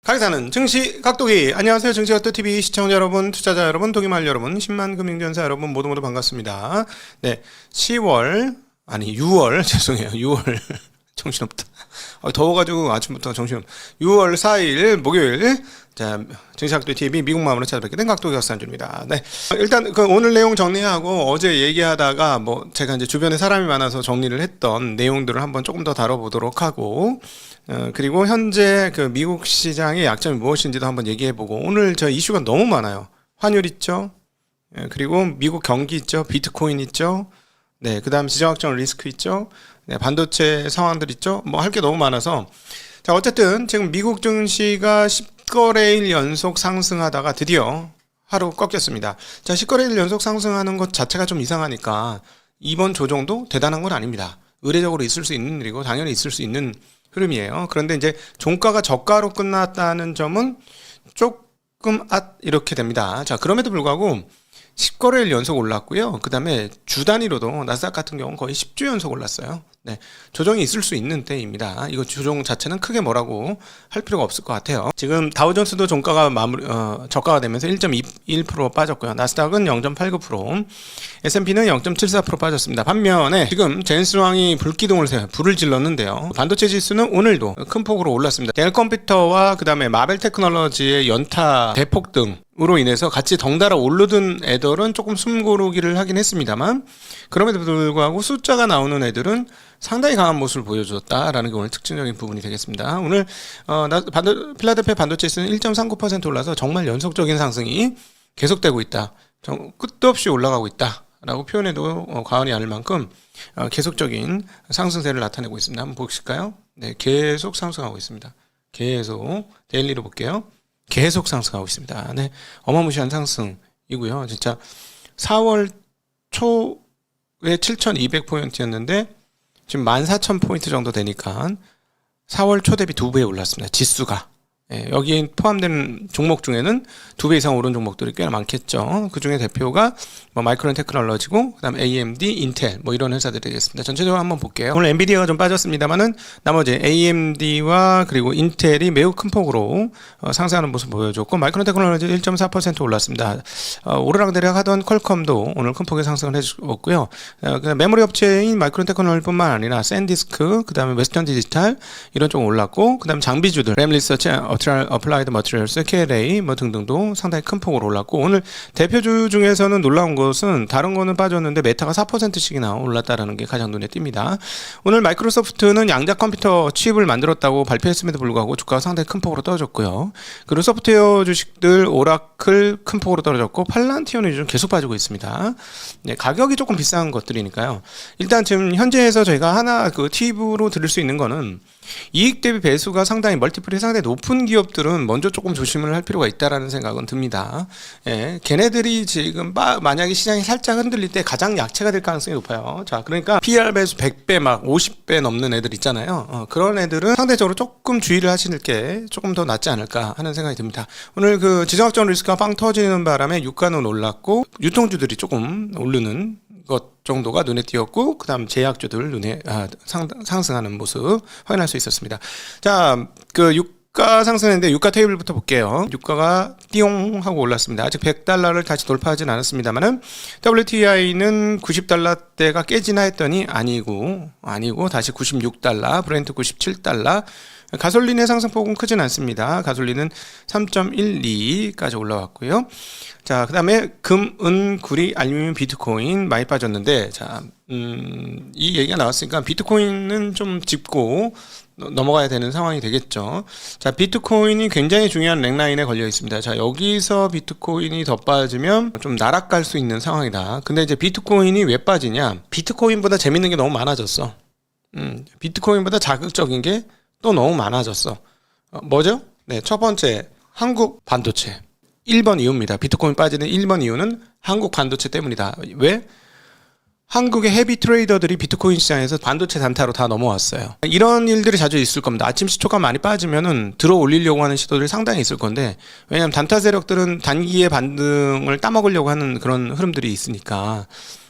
가게사는 증시 각도기. 안녕하세요, 증시각도TV 시청자 여러분, 투자자 여러분, 도기말 여러분, 10만 금융전사 여러분 모두 반갑습니다. 네, 6월 죄송해요, 6월 정신없다. 더워가지고 아침부터 정신없. 6월 4일 목요일, 자, 증시각도TV 미국 마음으로 찾아뵙게 된 각도기 박사님입니다. 네, 일단 오늘 내용 정리하고 어제 얘기하다가 제가 이제 주변에 사람이 많아서 정리를 했던 내용들을 한번 조금 더 다뤄보도록 하고, 그리고 현재 미국 시장의 약점이 무엇인지도 한번 얘기해보고, 오늘 저 이슈가 너무 많아요. 환율 있죠. 그리고 미국 경기 있죠. 비트코인 있죠. 네, 그 다음 지정학적 리스크 있죠. 네, 반도체 상황들 있죠. 할 게 너무 많아서. 자, 어쨌든 지금 미국 증시가 10거래일 연속 상승하다가 드디어 하루 꺾였습니다. 자, 10거래일 연속 상승하는 것 자체가 좀 이상하니까 이번 조정도 대단한 건 아닙니다. 의례적으로 있을 수 있는 일이고 당연히 있을 수 있는 흐름이에요. 그런데 이제 종가가 저가로 끝났다는 점은 조금 이렇게 됩니다. 자, 그럼에도 불구하고 10거래일 연속 올랐고요. 그 다음에 주 단위로도 나스닥 같은 경우는 거의 10주 연속 올랐어요. 네, 조정이 있을 수 있는 때입니다. 이거 조정 자체는 크게 뭐라고 할 필요가 없을 것 같아요. 지금 다우존스도 종가가 저가가 되면서 1.21% 빠졌고요. 나스닥은 0.89%, S&P는 0.74% 빠졌습니다. 반면에 지금 제임스 왕이 불을 질렀는데요. 반도체 지수는 오늘도 큰 폭으로 올랐습니다. 델 컴퓨터와 그 다음에 마벨 테크놀로지의 연타 대폭 등으로 인해서 같이 덩달아 오르던 애들은 조금 숨고르기를 하긴 했습니다만, 그럼에도 불구하고 숫자가 나오는 애들은 상당히 강한 모습을 보여줬다라는 게 오늘 특징적인 부분이 되겠습니다. 오늘 필라델피아 반도체 지수는 1.39% 올라서 정말 연속적인 상승이 계속되고 있다. 끝도 없이 올라가고 있다라고 표현해도 과언이 아닐 만큼 계속적인 상승세를 나타내고 있습니다. 한번 보실까요? 네, 계속 상승하고 있습니다. 계속 데일리로 볼게요. 계속 상승하고 있습니다. 네, 어마무시한 상승이고요. 진짜 4월 초에 7,200포인트였는데 지금 14,000포인트 정도 되니까 4월 초 대비 2배 올랐습니다. 지수가. 예, 여기에 포함되는 종목 중에는 2배 이상 오른 종목들이 꽤나 많겠죠. 그 중에 대표가 마이크론 테크놀로지고, 그 다음 AMD, 인텔, 이런 회사들이 되겠습니다. 전체적으로 한번 볼게요. 오늘 엔비디아가 좀 빠졌습니다만은 나머지 AMD와 그리고 인텔이 매우 큰 폭으로 상승하는 모습 보여줬고, 마이크론 테크놀로지 1.4% 올랐습니다. 오르락내리락 하던 퀄컴도 오늘 큰 폭의 상승을 해주었고요. 메모리 업체인 마이크론 테크놀로지뿐만 아니라 샌디스크, 그 다음에 웨스턴 디지털 이런 쪽 올랐고, 그 다음 장비주들 램 리서치, 어플라이드 머티리얼스, KLA 등등도 상당히 큰 폭으로 올랐고, 오늘 대표주 중에서는 놀라운 것은 다른 거는 빠졌는데 메타가 4%씩이나 올랐다라는 게 가장 눈에 띕니다. 오늘 마이크로소프트는 양자 컴퓨터 칩을 만들었다고 발표했음에도 불구하고 주가가 상당히 큰 폭으로 떨어졌고요. 그리고 소프트웨어 주식들 오라클 큰 폭으로 떨어졌고, 팔란티온이 좀 계속 빠지고 있습니다. 네, 가격이 조금 비싼 것들이니까요. 일단 지금 현재에서 저희가 하나 팁으로 드릴 수 있는 거는, 이익 대비 배수가 상당히 멀티플이 상당히 높은 기업들은 먼저 조금 조심을 할 필요가 있다라는 생각은 듭니다. 예, 걔네들이 지금 만약에 시장이 살짝 흔들릴 때 가장 약체가 될 가능성이 높아요. 자, 그러니까 PR 배수 100배 50배 넘는 애들 있잖아요. 그런 애들은 상대적으로 조금 주의를 하시는 게 조금 더 낫지 않을까 하는 생각이 듭니다. 오늘 지정학적 리스크가 빵 터지는 바람에 유가는 올랐고, 유통주들이 조금 오르는 것 정도가 눈에 띄었고, 그 다음 제약주들 눈에 상승하는 모습 확인할 수 있었습니다. 자, 유가 상승했는데 유가 테이블부터 볼게요. 유가가 띠용 하고 올랐습니다. 아직 100달러를 다시 돌파하진 않았습니다만은, WTI는 90달러대가 깨지나 했더니 아니고 다시 96달러, 브렌트 97달러. 가솔린의 상승폭은 크진 않습니다. 가솔린은 3.12까지 올라왔고요. 자, 그 다음에 금, 은, 구리, 알루미늄, 비트코인 많이 빠졌는데, 자, 이 얘기가 나왔으니까 비트코인은 좀 짚고 넘어가야 되는 상황이 되겠죠. 자, 비트코인이 굉장히 중요한 랭라인에 걸려 있습니다. 자, 여기서 비트코인이 더 빠지면 좀 나락갈 수 있는 상황이다. 근데 이제 비트코인이 왜 빠지냐? 비트코인보다 재밌는 게 너무 많아졌어. 비트코인보다 자극적인 게 또 너무 많아졌어. 뭐죠? 네, 첫 번째, 한국 반도체. 1번 이유입니다. 비트코인 빠지는 1번 이유는 한국 반도체 때문이다. 왜? 한국의 헤비 트레이더들이 비트코인 시장에서 반도체 단타로 다 넘어왔어요. 이런 일들이 자주 있을 겁니다. 아침 시초가 많이 빠지면은 들어 올리려고 하는 시도들이 상당히 있을 건데, 왜냐하면 단타 세력들은 단기의 반등을 따먹으려고 하는 그런 흐름들이 있으니까,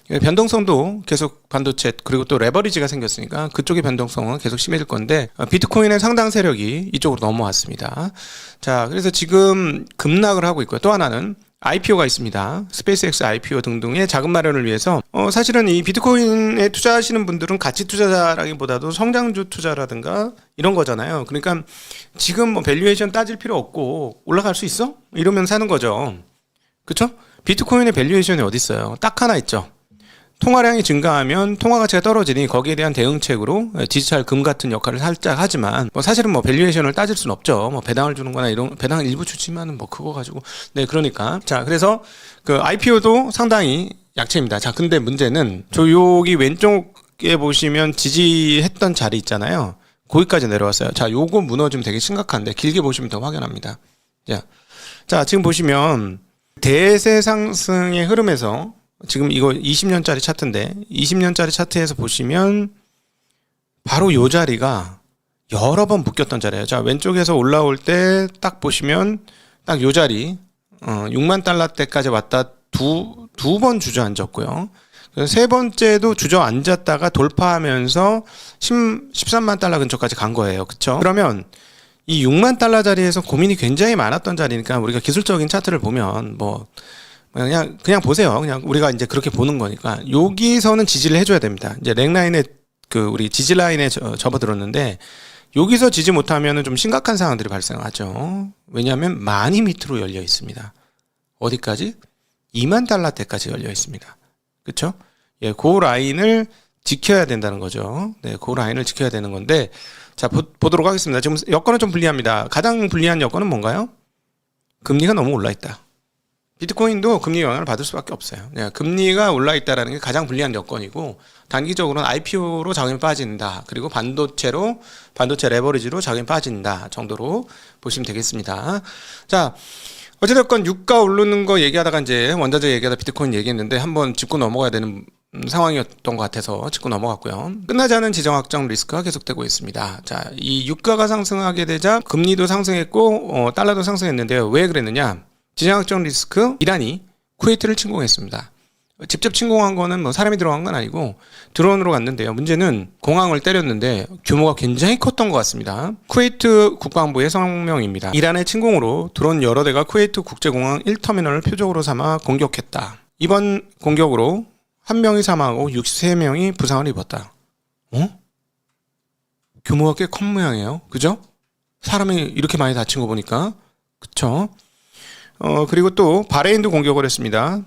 변동성도 계속 반도체 그리고 또 레버리지가 생겼으니까 그쪽의 변동성은 계속 심해질 건데 비트코인의 상당 세력이 이쪽으로 넘어왔습니다. 자, 그래서 지금 급락을 하고 있고요. 또 하나는 IPO가 있습니다. 스페이스X IPO 등등의 자금 마련을 위해서 사실은 이 비트코인에 투자하시는 분들은 가치 투자라기보다도 성장주 투자라든가 이런 거잖아요. 그러니까 지금 뭐 밸류에이션 따질 필요 없고 올라갈 수 있어? 이러면 사는 거죠. 그렇죠? 비트코인의 밸류에이션이 어디 있어요? 딱 하나 있죠. 통화량이 증가하면 통화 가치가 떨어지니 거기에 대한 대응책으로 디지털 금 같은 역할을 살짝 하지만 뭐 사실은 뭐 밸류에이션을 따질 수는 없죠. 뭐 배당을 주는 거나 이런 배당을 일부 주지만은 뭐 그거 가지고 네 그러니까 자 그래서 그 IPO도 상당히 약체입니다. 자 근데 문제는 저 여기 왼쪽에 보시면 지지했던 자리 있잖아요. 거기까지 내려왔어요. 자 요거 무너지면 되게 심각한데 길게 보시면 더 확연합니다. 자 지금 보시면 대세 상승의 흐름에서 지금 이거 20년짜리 차트인데 20년짜리 차트에서 보시면 바로 요 자리가 여러 번 묶였던 자리예요. 자 왼쪽에서 올라올 때 딱 보시면 딱 요 자리 6만 달러 때까지 왔다 두 번 주저앉았고요. 세 번째도 주저앉았다가 돌파하면서 13만 달러 근처까지 간 거예요. 그쵸? 그러면 이 6만 달러 자리에서 고민이 굉장히 많았던 자리니까 우리가 기술적인 차트를 보면 뭐 그냥 보세요. 그냥 우리가 이제 그렇게 보는 거니까 여기서는 지지를 해줘야 됩니다. 이제 렉라인에 그 우리 지지 라인에 접어들었는데 여기서 지지 못하면은 좀 심각한 상황들이 발생하죠. 왜냐하면 많이 밑으로 열려 있습니다. 어디까지? 2만 달러대까지 열려 있습니다. 그렇죠? 예, 그 라인을 지켜야 된다는 거죠. 네, 그 라인을 지켜야 되는 건데 자 보도록 하겠습니다. 지금 여건은 좀 불리합니다. 가장 불리한 여건은 뭔가요? 금리가 너무 올라 있다. 비트코인도 금리 영향을 받을 수밖에 없어요. 금리가 올라있다는 게 가장 불리한 여건이고 단기적으로는 IPO로 자금이 빠진다. 그리고 반도체 레버리지로 자금이 빠진다 정도로 보시면 되겠습니다. 자 어찌됐건 유가 오르는 거 얘기하다가 이제 원자재 얘기하다 비트코인 얘기했는데 한번 짚고 넘어가야 되는 상황이었던 것 같아서 짚고 넘어갔고요. 끝나지 않은 지정 확정 리스크가 계속되고 있습니다. 자, 이 유가가 상승하게 되자 금리도 상승했고 달러도 상승했는데요. 왜 그랬느냐? 지정학적 리스크 이란이 쿠웨이트를 침공했습니다. 직접 침공한 거는 뭐 사람이 들어간 건 아니고 드론으로 갔는데요. 문제는 공항을 때렸는데 규모가 굉장히 컸던 것 같습니다. 쿠웨이트 국방부의 성명입니다. 이란의 침공으로 드론 여러 대가 쿠웨이트 국제공항 1터미널을 표적으로 삼아 공격했다. 이번 공격으로 1명이 사망하고 63명이 부상을 입었다. 규모가 꽤 큰 모양이에요. 그죠? 사람이 이렇게 많이 다친 거 보니까 그쵸? 그리고 또 바레인도 공격을 했습니다.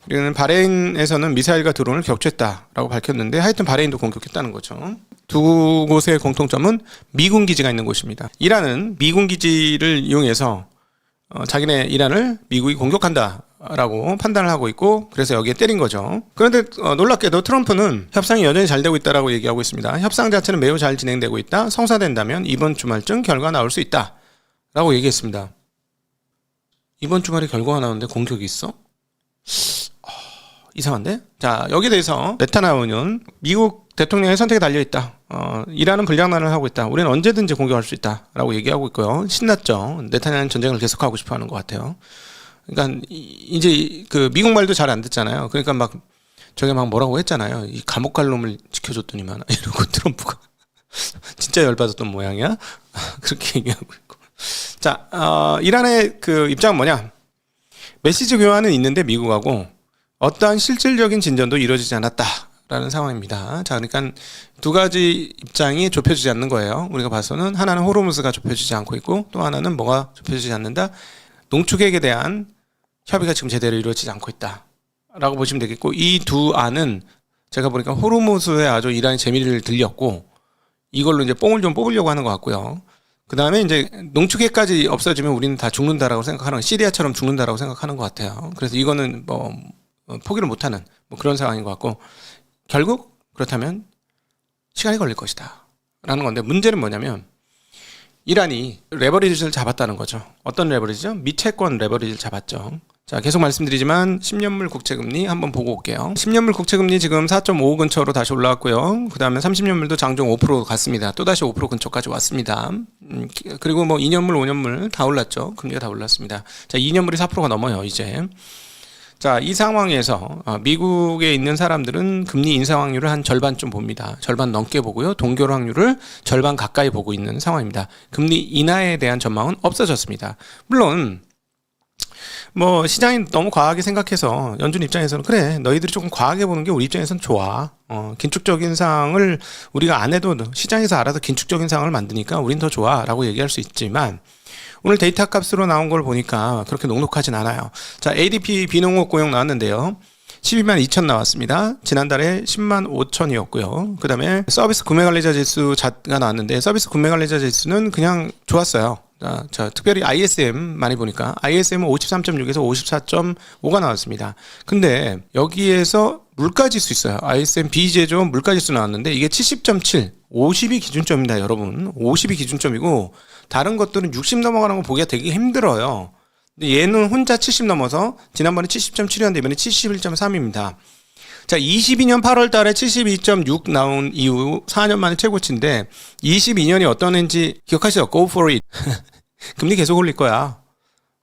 우리는 바레인에서는 미사일과 드론을 격추했다라고 밝혔는데 하여튼 바레인도 공격했다는 거죠. 두 곳의 공통점은 미군 기지가 있는 곳입니다. 이란은 미군 기지를 이용해서 자기네 이란을 미국이 공격한다라고 판단을 하고 있고 그래서 여기에 때린 거죠. 그런데 놀랍게도 트럼프는 협상이 여전히 잘 되고 있다라고 얘기하고 있습니다. 협상 자체는 매우 잘 진행되고 있다. 성사된다면 이번 주말쯤 결과 나올 수 있다라고 얘기했습니다. 이번 주말에 결과가 나오는데 공격이 있어? 이상한데? 자, 여기에 대해서 네타냐후는 미국 대통령의 선택에 달려있다. 이란은 불량난을 하고 있다. 우리는 언제든지 공격할 수 있다. 라고 얘기하고 있고요. 신났죠. 네타냐후는 전쟁을 계속하고 싶어 하는 것 같아요. 그러니까 이제 그 미국 말도 잘 안 듣잖아요. 그러니까 막 저게 막 뭐라고 했잖아요. 이 감옥 갈 놈을 지켜줬더니만 이러고 트럼프가 진짜 열받았던 모양이야. 그렇게 얘기하고 있고. 자, 이란의 그 입장은 뭐냐? 메시지 교환은 있는데 미국하고 어떠한 실질적인 진전도 이루어지지 않았다라는 상황입니다. 자, 그러니까 두 가지 입장이 좁혀지지 않는 거예요. 우리가 봐서는 하나는 호르무즈가 좁혀지지 않고 있고 또 하나는 뭐가 좁혀지지 않는다? 농축액에 대한 협의가 지금 제대로 이루어지지 않고 있다라고 보시면 되겠고 이 두 안은 제가 보니까 호르무즈에 아주 이란이 재미를 들렸고 이걸로 이제 뽕을 좀 뽑으려고 하는 것 같고요. 그 다음에 이제 농축액까지 없어지면 우리는 다 죽는다라고 생각하는, 시리아처럼 죽는다라고 생각하는 것 같아요. 그래서 이거는 뭐 포기를 못하는 뭐 그런 상황인 것 같고 결국 그렇다면 시간이 걸릴 것이다 라는 건데 문제는 뭐냐면 이란이 레버리지를 잡았다는 거죠. 어떤 레버리지죠? 미채권 레버리지를 잡았죠. 자, 계속 말씀드리지만 10년물 국채금리 한번 보고 올게요. 10년물 국채금리 지금 4.5 근처로 다시 올라왔고요. 그 다음에 30년물도 장중 5% 갔습니다. 또다시 5% 근처까지 왔습니다. 그리고 뭐 2년물, 5년물 다 올랐죠. 금리가 다 올랐습니다. 자, 2년물이 4%가 넘어요, 이제. 자, 이 상황에서 미국에 있는 사람들은 금리 인상 확률을 한 절반쯤 봅니다. 절반 넘게 보고요. 동결 확률을 절반 가까이 보고 있는 상황입니다. 금리 인하에 대한 전망은 없어졌습니다. 물론 뭐 시장이 너무 과하게 생각해서 연준 입장에서는 그래, 너희들이 조금 과하게 보는 게 우리 입장에서는 좋아. 긴축적인 상황을 우리가 안 해도 시장에서 알아서 긴축적인 상황을 만드니까 우린 더 좋아 라고 얘기할 수 있지만, 오늘 데이터 값으로 나온 걸 보니까 그렇게 녹록하진 않아요. 자, ADP 비농업 고용 나왔는데요. 12만 2천 나왔습니다. 지난달에 10만 5천이었고요. 그 다음에 서비스 구매관리자 지수가 나왔는데, 서비스 구매관리자 지수는 그냥 좋았어요. 자, 특별히 ISM 많이 보니까 ISM은 53.6에서 54.5가 나왔습니다. 근데 여기에서 물가지수 있어요. ISM 비제조 물가지수 나왔는데 이게 70.7, 50이 기준점입니다, 여러분. 50이 기준점이고 다른 것들은 60 넘어가는 거 보기가 되게 힘들어요. 근데 얘는 혼자 70 넘어서 지난번에 70.7이었는데 이번에 71.3입니다. 자, 22년 8월 달에 72.6 나온 이후 4년 만에 최고치인데, 22년이 어떤 해인지 기억하시죠? Go for it. 금리 계속 올릴 거야.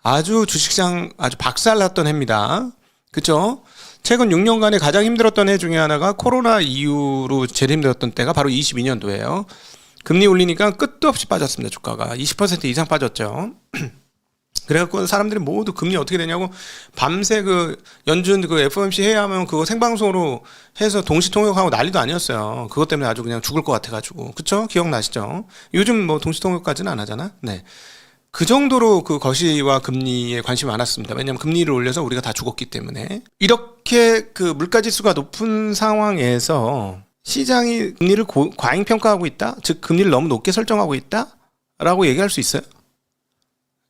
아주 주식시장 아주 박살났던 해입니다. 그쵸? 최근 6년간에 가장 힘들었던 해 중에 하나가 코로나 이후로 제일 힘들었던 때가 바로 22년도예요. 금리 올리니까 끝도 없이 빠졌습니다. 주가가 20% 이상 빠졌죠. 그래갖고 사람들이 모두 금리 어떻게 되냐고 밤새 그 연준 그 FOMC 회의하면 그거 생방송으로 해서 동시 통역하고 난리도 아니었어요. 그것 때문에 아주 그냥 죽을 것 같아가지고. 그쵸? 기억나시죠? 요즘 뭐 동시 통역까지는 안 하잖아. 네. 그 정도로 그 거시와 금리에 관심이 많았습니다. 왜냐하면 금리를 올려서 우리가 다 죽었기 때문에. 이렇게 그 물가지수가 높은 상황에서 시장이 금리를 과잉평가하고 있다? 즉 금리를 너무 높게 설정하고 있다? 라고 얘기할 수 있어요?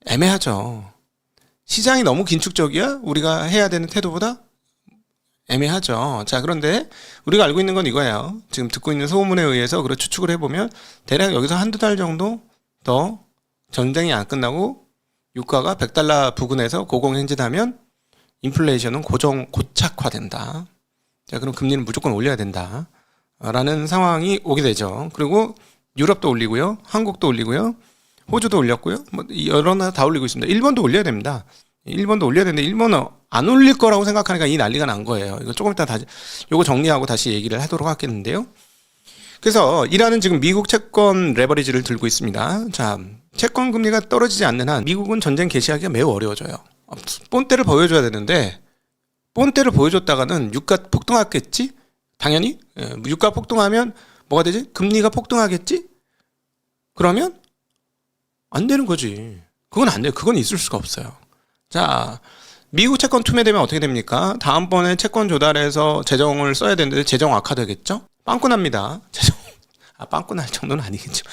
애매하죠. 시장이 너무 긴축적이야? 우리가 해야 되는 태도보다? 애매하죠. 자, 그런데 우리가 알고 있는 건 이거예요. 지금 듣고 있는 소문에 의해서 그걸 추측을 해보면 대략 여기서 한두 달 정도 더 전쟁이 안 끝나고 유가가 100달러 부근에서 고공행진하면 인플레이션은 고착화된다. 자, 그럼 금리는 무조건 올려야 된다. 라는 상황이 오게 되죠. 그리고 유럽도 올리고요. 한국도 올리고요. 호주도 올렸고요. 뭐 여러 나라 다 올리고 있습니다. 일본도 올려야 됩니다. 일본도 올려야 되는데 일본은 안 올릴 거라고 생각하니까 이 난리가 난 거예요. 이거 조금 이따 다시 요거 정리하고 다시 얘기를 하도록 하겠는데요. 그래서 이라는 지금 미국 채권 레버리지를 들고 있습니다. 자, 채권 금리가 떨어지지 않는 한 미국은 전쟁 개시하기가 매우 어려워져요. 본때를 보여줘야 되는데 본때를 보여줬다가는 유가 폭등하겠지? 당연히 유가 폭등하면 뭐가 되지? 금리가 폭등하겠지? 그러면 안 되는 거지. 그건 안 돼요. 그건 있을 수가 없어요. 자, 미국 채권 투매되면 어떻게 됩니까? 다음번에 채권 조달해서 재정을 써야 되는데 재정 악화되겠죠? 빵꾸 납니다. 빵꾸 날 정도는 아니겠죠.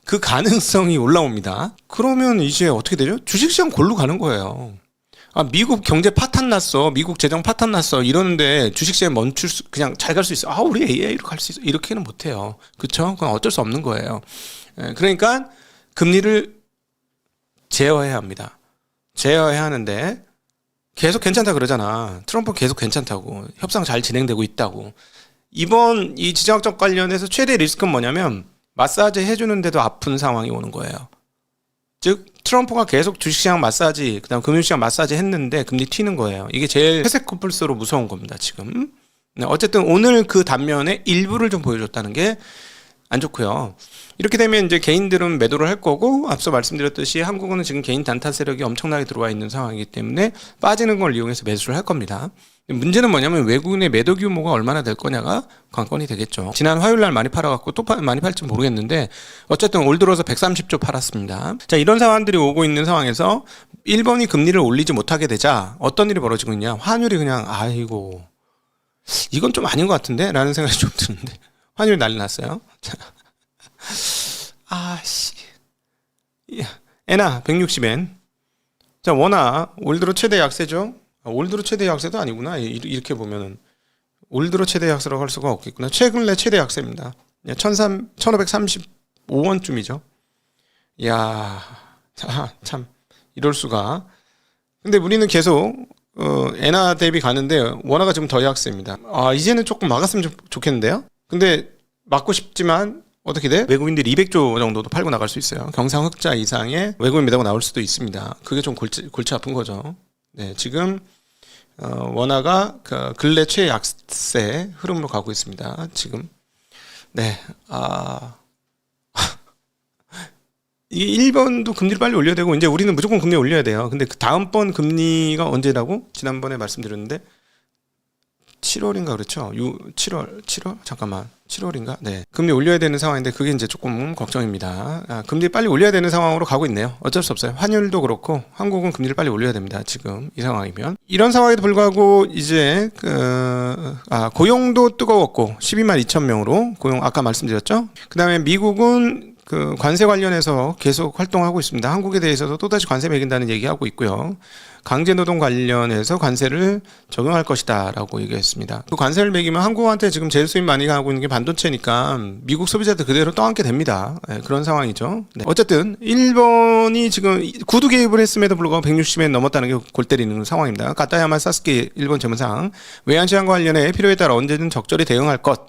그 가능성이 올라옵니다. 그러면 이제 어떻게 되죠? 주식시장 골로 가는 거예요. 미국 경제 파탄 났어. 미국 재정 파탄 났어. 이러는데 주식시장 멈출 수, 그냥 잘 갈 수 있어. 우리 AI로 갈 수 있어. 이렇게는 못해요. 그쵸? 그건 어쩔 수 없는 거예요. 그러니까 금리를 제어해야 합니다. 제어해야 하는데 계속 괜찮다 그러잖아. 트럼프 계속 괜찮다고. 협상 잘 진행되고 있다고. 이번 이 지정학적 관련해서 최대 리스크는 뭐냐면 마사지 해주는데도 아픈 상황이 오는 거예요. 즉 트럼프가 계속 주식시장 마사지, 그다음 금융시장 마사지 했는데 금리 튀는 거예요. 이게 제일 회색 코뿔소로 무서운 겁니다. 지금. 어쨌든 오늘 그 단면의 일부를 좀 보여줬다는 게 안 좋고요. 이렇게 되면 이제 개인들은 매도를 할 거고, 앞서 말씀드렸듯이 한국은 지금 개인 단타 세력이 엄청나게 들어와 있는 상황이기 때문에 빠지는 걸 이용해서 매수를 할 겁니다. 문제는 뭐냐면 외국인의 매도 규모가 얼마나 될 거냐가 관건이 되겠죠. 지난 화요일 날 많이 팔아갖고 또 많이 팔지 모르겠는데 어쨌든 올 들어서 130조 팔았습니다. 자, 이런 상황들이 오고 있는 상황에서 일본이 금리를 올리지 못하게 되자 어떤 일이 벌어지고 있냐. 환율이 그냥 아이고 이건 좀 아닌 것 같은데? 라는 생각이 좀 드는데 환율이 난리 났어요. 엔화 160엔. 자, 원화 올 들어 최대 약세죠. 올 들어 최대 약세도 아니구나. 이렇게 보면은 올 들어 최대 약세라고 할 수가 없겠구나. 최근 내 최대 약세입니다. 1535원쯤이죠. 이야, 참 이럴 수가. 근데 우리는 계속 엔화 대비 가는데 원화가 지금 더 약세입니다. 이제는 조금 막았으면 좋겠는데요. 근데 막고 싶지만 어떻게 돼? 외국인들이 200조 정도도 팔고 나갈 수 있어요. 경상 흑자 이상의 외국인 매도가 나올 수도 있습니다. 그게 좀 골치 아픈 거죠. 네, 지금 원화가 그 근래 최약세 흐름으로 가고 있습니다. 지금. 네. 이 일본도 금리를 빨리 올려야 되고 이제 우리는 무조건 금리 올려야 돼요. 근데 그 다음번 금리가 언제라고 지난번에 말씀드렸는데 7월인가 그렇죠? 7월 잠깐만 7월인가? 네, 금리 올려야 되는 상황인데 그게 이제 조금 걱정입니다. 금리 빨리 올려야 되는 상황으로 가고 있네요. 어쩔 수 없어요. 환율도 그렇고 한국은 금리를 빨리 올려야 됩니다. 지금 이 상황이면 이런 상황에도 불구하고 이제 고용도 뜨거웠고 12만 2천 명으로 고용 아까 말씀드렸죠. 그다음에 미국은 그 관세 관련해서 계속 활동하고 있습니다. 한국에 대해서도 또다시 관세 매긴다는 얘기하고 있고요. 강제노동 관련해서 관세를 적용할 것이다 라고 얘기했습니다. 그 관세를 매기면 한국한테 지금 제일 수입 많이 가고 있는 게 반도체니까 미국 소비자들 그대로 떠안게 됩니다. 네, 그런 상황이죠. 네. 어쨌든 일본이 지금 구두 개입을 했음에도 불구하고 160엔 넘었다는 게 골 때리는 상황입니다. 가타야마 사스케 일본 재무상 외환시장과 관련해 필요에 따라 언제든 적절히 대응할 것.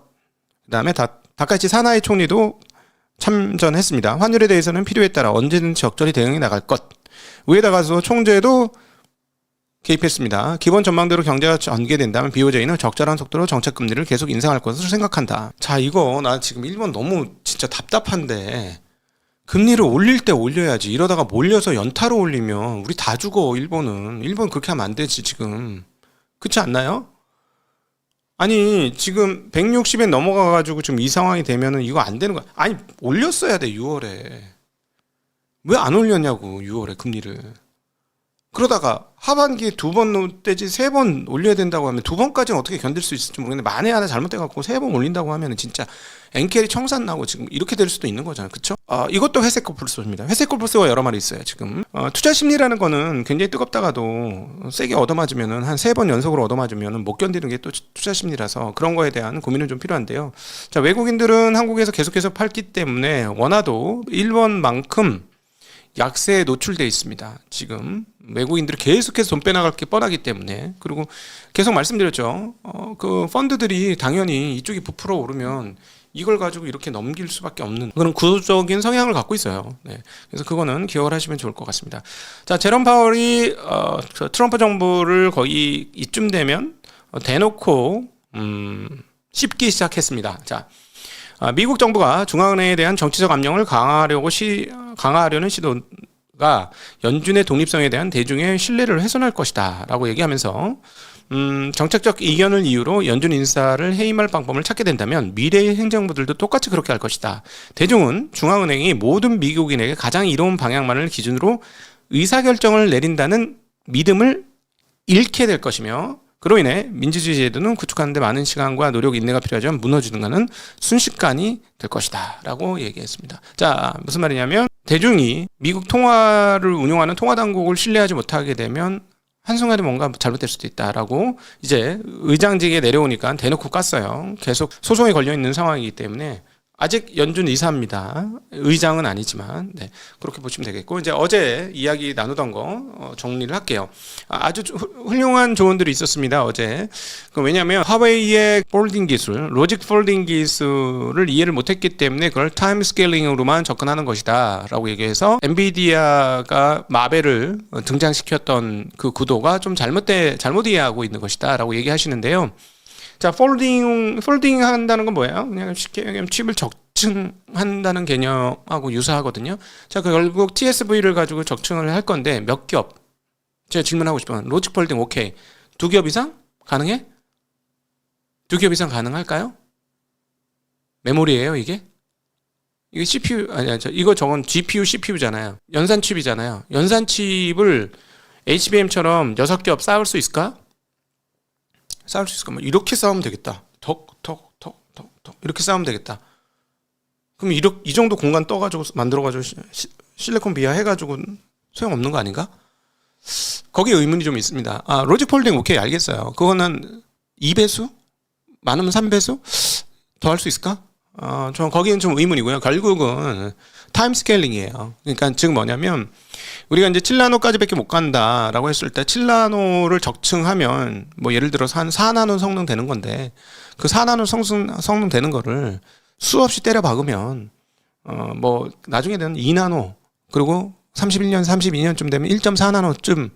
그 다음에 다카이치 사나이 총리도 참전했습니다. 환율에 대해서는 필요에 따라 언제든지 적절히 대응해 나갈 것. 위에다가서 총재도 개입했습니다. 기본 전망대로 경제가 전개된다면 BOJ는 적절한 속도로 정책금리를 계속 인상할 것으로 생각한다. 자, 이거 나 지금 일본 너무 진짜 답답한데 금리를 올릴 때 올려야지. 이러다가 몰려서 연타로 올리면 우리 다 죽어. 일본 그렇게 하면 안 되지 지금. 그렇지 않나요? 아니 지금 160엔 넘어가가지고 지금 이 상황이 되면은 이거 안 되는 거야. 아니 올렸어야 돼 6월에. 왜 안 올렸냐고 6월에 금리를. 그러다가 하반기에 2번 떼지 3번 올려야 된다고 하면 2번까지는 어떻게 견딜 수 있을지 모르겠는데 만에 하나 잘못돼갖고 3번 올린다고 하면은 진짜 엔켈이 청산 나고 지금 이렇게 될 수도 있는 거잖아요. 그쵸? 이것도 회색 코뿔소입니다. 회색 코뿔소가 여러 마리 있어요. 지금 투자 심리라는 거는 굉장히 뜨겁다가도 세게 얻어맞으면은 한 3번 연속으로 얻어맞으면은 못 견디는 게 또 투자 심리라서 그런 거에 대한 고민은 좀 필요한데요. 자, 외국인들은 한국에서 계속해서 팔기 때문에 원화도 일본만큼 약세에 노출돼 있습니다. 지금 외국인들이 계속해서 돈 빼나갈 게 뻔하기 때문에. 그리고 계속 말씀드렸죠. 그 펀드들이 당연히 이쪽이 부풀어 오르면 이걸 가지고 이렇게 넘길 수밖에 없는 그런 구조적인 성향을 갖고 있어요. 네. 그래서 그거는 기억을 하시면 좋을 것 같습니다. 자, 제롬 파월이 트럼프 정부를 거의 이쯤 되면 대놓고 씹기 시작했습니다. 자, 미국 정부가 중앙은행에 대한 정치적 압력을 강화하려는 시도가 연준의 독립성에 대한 대중의 신뢰를 훼손할 것이다 라고 얘기하면서 정책적 이견을 이유로 연준 인사를 해임할 방법을 찾게 된다면 미래의 행정부들도 똑같이 그렇게 할 것이다. 대중은 중앙은행이 모든 미국인에게 가장 이로운 방향만을 기준으로 의사결정을 내린다는 믿음을 잃게 될 것이며 그로 인해 민주주의 제도는 구축하는 데 많은 시간과 노력, 인내가 필요하지만 무너지는 것은 순식간이 될 것이다 라고 얘기했습니다. 자, 무슨 말이냐면 대중이 미국 통화를 운용하는 통화당국을 신뢰하지 못하게 되면 한순간에 뭔가 잘못될 수도 있다라고 이제 의장직에 내려오니까 대놓고 깠어요. 계속 소송에 걸려있는 상황이기 때문에 아직 연준 이사입니다. 의장은 아니지만 네, 그렇게 보시면 되겠고 이제 어제 이야기 나누던 거 정리를 할게요. 아주 훌륭한 조언들이 있었습니다. 어제. 왜냐하면 화웨이의 폴딩 기술, 로직 폴딩 기술을 이해를 못했기 때문에 그걸 타임 스케일링으로만 접근하는 것이다 라고 얘기해서 엔비디아가 마벨을 등장시켰던 그 구도가 좀 잘못 이해하고 있는 것이다 라고 얘기하시는데요. 자, 폴딩 한다는 건 뭐예요? 그냥 쉽게 얘기하면 칩을 적층한다는 개념하고 유사하거든요. 자, 결국 TSV를 가지고 적층을 할 건데 몇 겹? 제가 질문하고 싶어요. 로직 폴딩 오케이. 2겹 이상? 가능해? 2겹 이상 가능할까요? 메모리예요, 이게? 이게 CPU, 이거 저건 GPU, CPU잖아요. 연산 칩이잖아요. 연산 칩을 HBM처럼 6겹 쌓을 수 있을까? 쌓을 수 있을까? 이렇게 쌓으면 되겠다. 톡 이렇게 쌓으면 되겠다. 그럼 이 정도 공간 떠가지고 만들어가지고 실리콘 비하 해가지고 소용없는 거 아닌가? 거기에 의문이 좀 있습니다. 로직 폴딩 오케이 알겠어요. 그거는 2배수? 많으면 3배수? 더 할 수 있을까? 저는 거기는 좀 의문이고요. 결국은 타임 스케일링이에요. 그러니까 즉 뭐냐면 우리가 이제 7나노까지밖에 못 간다라고 했을 때 7나노를 적층하면 뭐 예를 들어서 한 4나노 성능 되는 건데 그 4나노 성능 되는 거를 수없이 때려 박으면 뭐 나중에 되는 2나노 그리고 31년, 32년쯤 되면 1.4나노쯤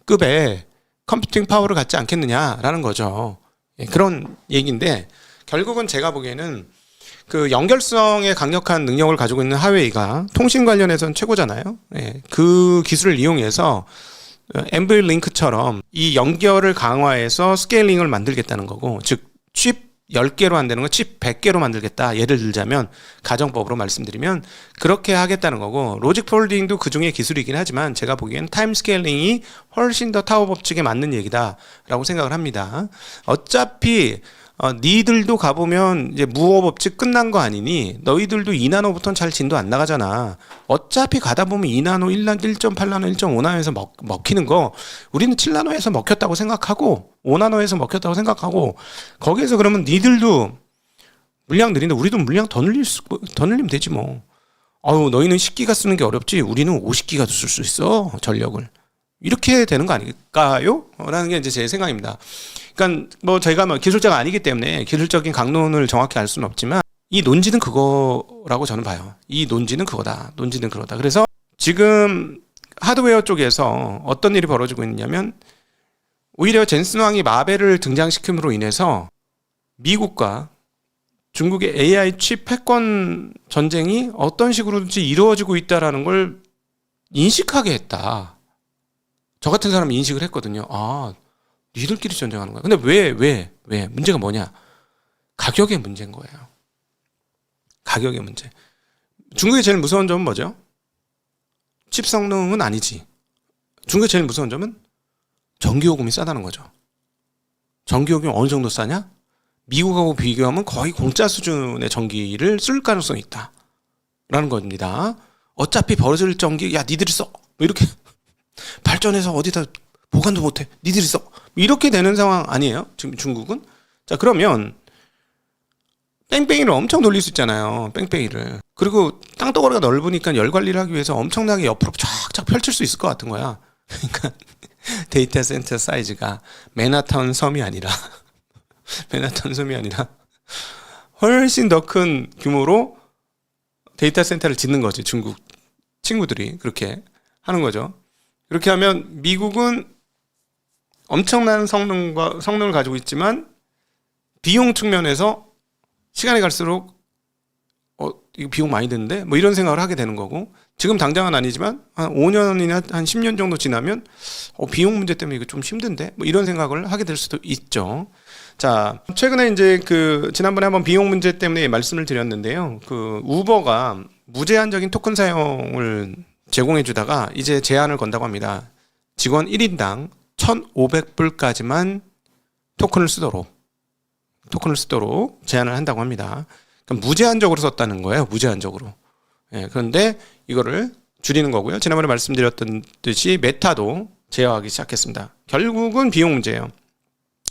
급의 컴퓨팅 파워를 갖지 않겠느냐라는 거죠. 예, 그런 얘기인데 결국은 제가 보기에는 그 연결성에 강력한 능력을 가지고 있는 하웨이가 통신 관련해서는 최고잖아요. 예, 그 기술을 이용해서 엠블링크처럼 이 연결을 강화해서 스케일링을 만들겠다는 거고, 즉 칩 10개로 안 되는 거 칩 100개로 만들겠다. 예를 들자면 가정법으로 말씀드리면 그렇게 하겠다는 거고, 로직 폴딩도 그 중에 기술이긴 하지만 제가 보기엔 타임 스케일링이 훨씬 더 타워 법칙에 맞는 얘기다라고 생각을 합니다. 어차피 니들도 가보면 이제 무호 법칙 끝난 거 아니니 너희들도 2나노부터는 잘 진도 안 나가잖아. 어차피 가다 보면 2나노, 1.8나노, 1.5나노에서 먹히는 거 우리는 7나노에서 먹혔다고 생각하고 5나노에서 먹혔다고 생각하고, 거기에서 그러면 니들도 물량 느린데 우리도 물량 더 늘리면 되지 뭐. 너희는 10기가 쓰는 게 어렵지 우리는 50기가도 쓸 수 있어 전력을. 이렇게 되는 거 아닐까요? 라는 게 이제 제 생각입니다. 그러니까 뭐 저희가 뭐 기술자가 아니기 때문에 기술적인 강론을 정확히 알 수는 없지만 이 논지는 그거라고 저는 봐요. 이 논지는 그거다. 논지는 그거다. 그래서 지금 하드웨어 쪽에서 어떤 일이 벌어지고 있냐면 오히려 젠슨 왕이 마벨을 등장시킴으로 인해서 미국과 중국의 AI 칩 패권 전쟁이 어떤 식으로든지 이루어지고 있다라는 걸 인식하게 했다. 저 같은 사람이 인식을 했거든요. 니들끼리 전쟁하는 거야. 근데 왜? 문제가 뭐냐? 가격의 문제인 거예요. 가격의 문제. 중국의 제일 무서운 점은 뭐죠? 칩 성능은 아니지. 중국의 제일 무서운 점은 전기요금이 싸다는 거죠. 전기요금이 어느 정도 싸냐? 미국하고 비교하면 거의 공짜 수준의 전기를 쓸 가능성이 있다. 라는 겁니다. 어차피 버려질 전기, 야, 니들이 써. 이렇게 발전해서 어디다 보관도 못해. 니들이 써. 이렇게 되는 상황 아니에요? 지금 중국은? 자, 그러면 뺑뺑이를 엄청 돌릴 수 있잖아요. 뺑뺑이를. 그리고 땅덩어리가 넓으니까 열 관리를 하기 위해서 엄청나게 옆으로 쫙쫙 펼칠 수 있을 것 같은 거야. 그러니까 데이터 센터 사이즈가 맨하탄 섬이 아니라 훨씬 더 큰 규모로 데이터 센터를 짓는 거지. 중국 친구들이 그렇게 하는 거죠. 그렇게 하면 미국은 엄청난 성능을 가지고 있지만 비용 측면에서 시간이 갈수록 이거 비용 많이 드는데 뭐 이런 생각을 하게 되는 거고, 지금 당장은 아니지만 한 5년이나 한 10년 정도 지나면 비용 문제 때문에 이거 좀 힘든데 뭐 이런 생각을 하게 될 수도 있죠. 자, 최근에 이제 지난번에 한번 비용 문제 때문에 말씀을 드렸는데요. 우버가 무제한적인 토큰 사용을 제공해 주다가 이제 제한을 건다고 합니다. 직원 1인당 1,500불까지만 토큰을 쓰도록 제한을 한다고 합니다. 그러니까 무제한적으로 썼다는 거예요. 무제한적으로. 예, 그런데 이거를 줄이는 거고요. 지난번에 말씀드렸던 듯이 메타도 제어하기 시작했습니다. 결국은 비용 문제예요.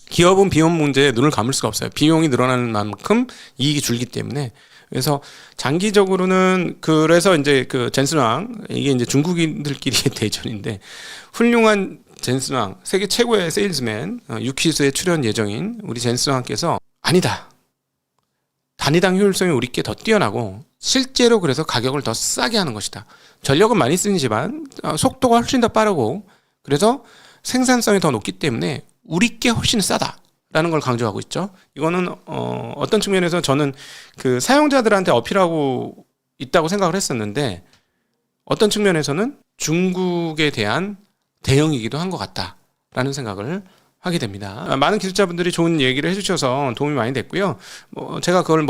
기업은 비용 문제에 눈을 감을 수가 없어요. 비용이 늘어나는 만큼 이익이 줄기 때문에. 그래서 장기적으로는 그래서 이제 젠슨 왕, 이게 이제 중국인들끼리의 대전인데, 훌륭한 젠슨 왕, 세계 최고의 세일즈맨, 유퀴즈에 출연 예정인 우리 젠슨 왕께서 아니다. 단위당 효율성이 우리께 더 뛰어나고 실제로 그래서 가격을 더 싸게 하는 것이다. 전력은 많이 쓰지만 속도가 훨씬 더 빠르고 그래서 생산성이 더 높기 때문에 우리께 훨씬 싸다라는 걸 강조하고 있죠. 이거는 어떤 측면에서 저는 사용자들한테 어필하고 있다고 생각을 했었는데, 어떤 측면에서는 중국에 대한 대응이기도 한 것 같다라는 생각을 하게 됩니다. 많은 기술자분들이 좋은 얘기를 해주셔서 도움이 많이 됐고요. 제가 그걸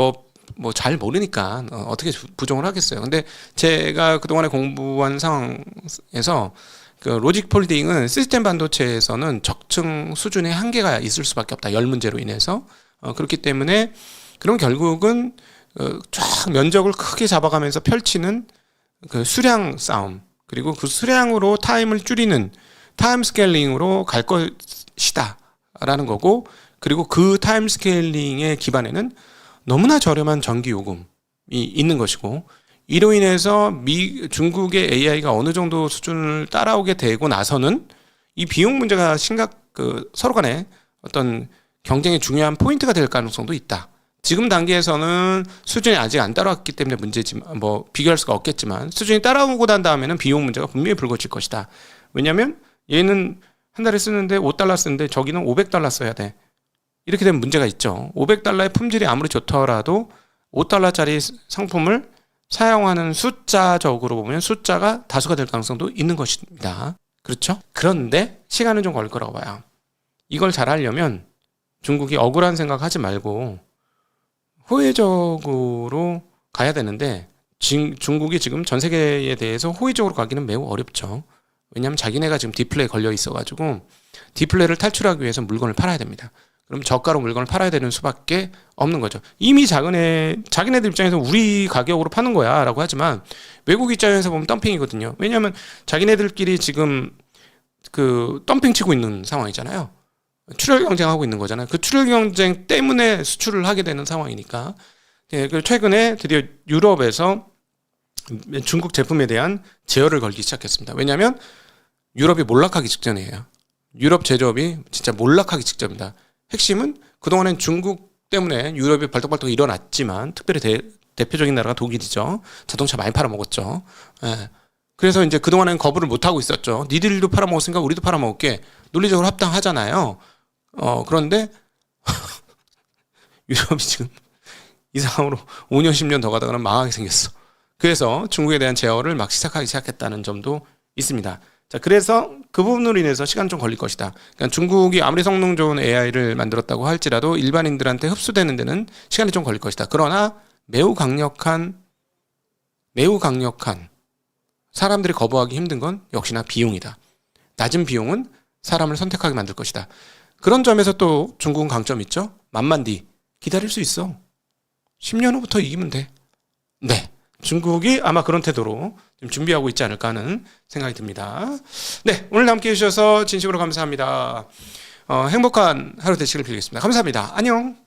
잘 모르니까 어떻게 부정을 하겠어요. 근데 제가 그동안에 공부한 상황에서 로직 폴딩은 시스템 반도체에서는 적층 수준의 한계가 있을 수밖에 없다. 열 문제로 인해서. 그렇기 때문에 그럼 결국은 쫙 면적을 크게 잡아가면서 펼치는 수량 싸움, 그리고 그 수량으로 타임을 줄이는 타임 스케일링으로 갈 것이다 라는 거고, 그리고 그 타임 스케일링의 기반에는 너무나 저렴한 전기 요금이 있는 것이고, 이로 인해서 중국의 AI가 어느 정도 수준을 따라오게 되고 나서는 이 비용 문제가 서로 간에 어떤 경쟁의 중요한 포인트가 될 가능성도 있다. 지금 단계에서는 수준이 아직 안 따라왔기 때문에 문제지만, 비교할 수가 없겠지만, 수준이 따라오고 난 다음에는 비용 문제가 분명히 불거질 것이다. 왜냐하면 얘는 한 달에 쓰는데 5달러 쓰는데 저기는 500달러 써야 돼. 이렇게 되면 문제가 있죠. 500달러의 품질이 아무리 좋더라도 5달러짜리 상품을 사용하는 숫자적으로 보면 숫자가 다수가 될 가능성도 있는 것입니다. 그렇죠? 그런데 시간은 좀 걸릴 거라고 봐요. 이걸 잘 하려면 중국이 억울한 생각 하지 말고 호혜적으로 가야 되는데 중국이 지금 전 세계에 대해서 호의적으로 가기는 매우 어렵죠. 왜냐하면 자기네가 지금 디플레이에 걸려 있어가지고 디플레이를 탈출하기 위해서 물건을 팔아야 됩니다. 그럼 저가로 물건을 팔아야 되는 수밖에 없는 거죠. 이미 자기네들 입장에서 우리 가격으로 파는 거야 라고 하지만 외국 입장에서 보면 덤핑이거든요. 왜냐하면 자기네들끼리 지금 그 덤핑 치고 있는 상황이잖아요. 출혈 경쟁하고 있는 거잖아요. 그 출혈 경쟁 때문에 수출을 하게 되는 상황이니까. 예, 최근에 드디어 유럽에서 중국 제품에 대한 제어를 걸기 시작했습니다. 왜냐하면 유럽이 몰락하기 직전이에요. 유럽 제조업이 진짜 몰락하기 직전입니다. 핵심은 그동안엔 중국 때문에 유럽이 벌떡벌떡 일어났지만 특별히 대표적인 나라가 독일이죠. 자동차 많이 팔아먹었죠. 예. 그래서 이제 그동안엔 거부를 못하고 있었죠. 니들도 팔아먹었으니까 우리도 팔아먹을게. 논리적으로 합당하잖아요. 그런데 유럽이 지금 이 상황으로 5년 10년 더 가다가는 망하게 생겼어. 그래서 중국에 대한 제어를 막 시작하기 시작했다는 점도 있습니다. 자, 그래서 그 부분으로 인해서 시간 좀 걸릴 것이다. 그러니까 중국이 아무리 성능 좋은 AI를 만들었다고 할지라도 일반인들한테 흡수되는 데는 시간이 좀 걸릴 것이다. 그러나 매우 강력한 사람들이 거부하기 힘든 건 역시나 비용이다. 낮은 비용은 사람을 선택하게 만들 것이다. 그런 점에서 또 중국은 강점이 있죠. 만만디 기다릴 수 있어. 10년 후부터 이기면 돼. 네. 중국이 아마 그런 태도로 좀 준비하고 있지 않을까 하는 생각이 듭니다. 네, 오늘 함께 해주셔서 진심으로 감사합니다. 행복한 하루 되시길 빌겠습니다. 감사합니다. 안녕.